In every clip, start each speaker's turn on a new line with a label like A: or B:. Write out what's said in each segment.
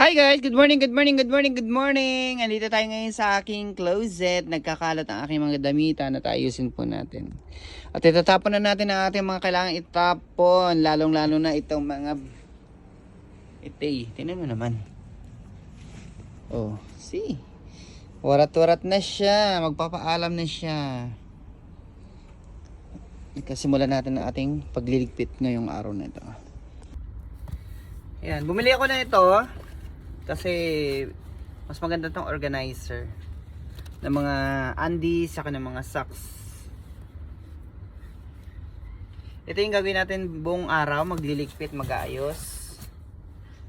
A: Hi guys! Good morning, good morning, good morning, good morning! Andito tayo ngayon sa aking closet. Nagkakalat ang aking mga damitan at ayusin po natin. At itatapon na natin ang ating mga kailangan itapon. Lalong-lalo na itong mga itay. Tingnan mo naman. Oh, see? Warat-warat na siya. Magpapaalam na siya. Ikasimulan natin ang ating pagliligpit ngayong araw na ito. Ayan, bumili ako na ito. Kasi mas maganda tong organizer ng mga undies saka ng mga socks. Ito yung gagawin natin buong araw, magliligpit, mag-aayos.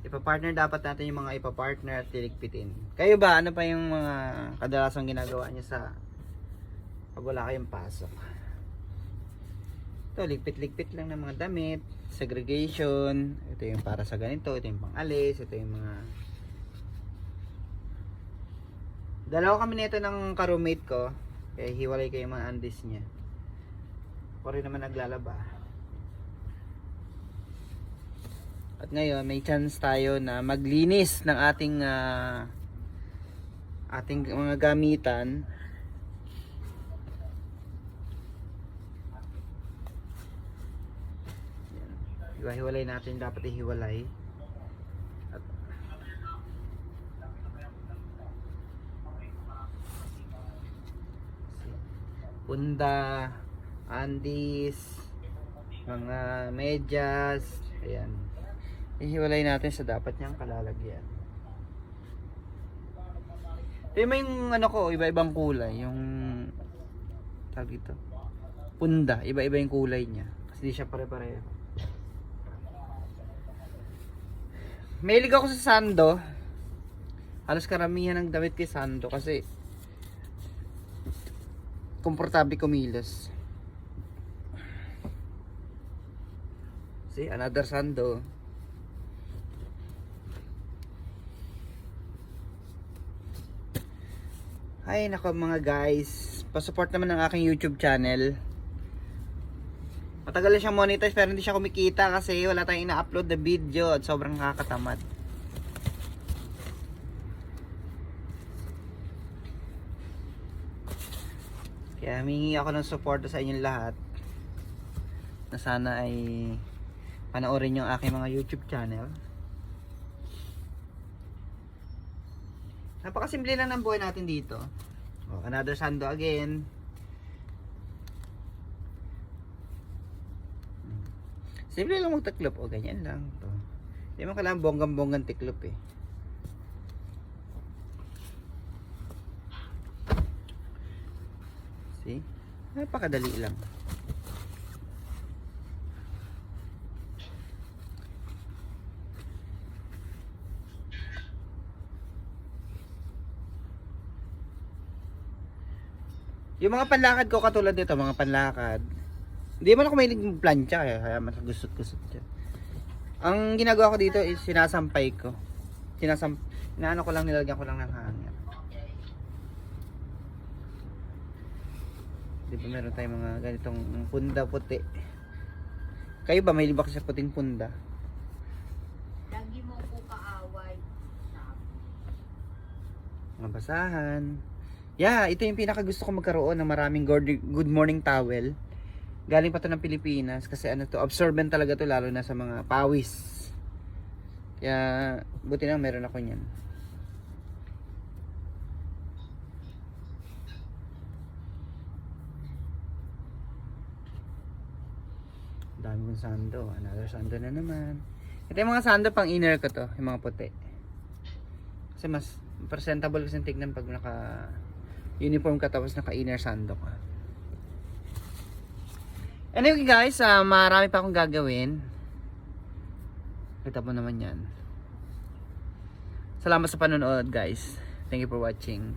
A: Ipa-partner dapat natin yung mga ipa-partner at liligpitin. Kayo ba, ano pa yung mga kadalasang ginagawa niyo sa pag wala kayong pasok? Ito, ligpit-ligpit lang ng mga damit, segregation. Ito yung para sa ganito, ito yung pang-alis, ito yung mga dalawa kami nito ng ka-roommate ko. Kaya hiwalay kayo mga undies niya. Ako rin naman naglalaba. At ngayon may chance tayo na maglinis ng ating mga gamitan. Hiwa-hiwalay natin, dapat ihiwalay. Punda, undies, mga medyas, ayan. Ihiwalay natin sa dapat niyang kalalagyan. Ito yung ano ko, iba-ibang kulay, yung tawag dito. Punda, iba-iba yung kulay niya. Kasi di siya pare-pareho. Mahilig ako sa sando. Halos karamihan ng damit kay sando kasi komportable kumilos. See, another sando. Ay nako mga guys, pa-support naman ng aking YouTube channel. Matagal na siyang monetize pero hindi siya kumikita kasi wala tayong ina-upload na video at sobrang nakakatamad. Kaya humingi ako ng suporta sa inyong lahat na sana ay panoorin yung aking mga YouTube channel. Napakasimple lang ng buhay natin dito. Oh, another sando again. Simple lang magtaklop. O ganyan lang to. Hindi mo kailangan bonggang-bonggang tiklop eh. See? Napakadali lang. Yung mga panlakad ko katulad nito, mga panlakad. Hindi man ako mahilig plancha kaya mas gusot-gusot dyan. Ang ginagawa ko dito is sinasampay ko. Inaano ko lang, nilagyan ko lang ng hangin. Diba meron tayong mga ganitong punda puti. Kayo ba may libak sa puting punda?
B: Lagi mo ko kaaway.
A: Mga basahan. Yeah, ito yung pinaka gusto ko magkaroon ng maraming good morning towel. Galing pa to ng Pilipinas kasi ano to, absorbent talaga to lalo na sa mga pawis. Kaya buti na meron ako niyan. Dami kong sando. Another sando na naman. Ito yung mga sando pang inner ko to. Yung mga puti. Kasi mas presentable kasi tignan pag naka uniform ka tapos naka inner sando ka. Anyway guys, marami pa akong gagawin. Kita mo naman yan. Salamat sa panonood guys. Thank you for watching.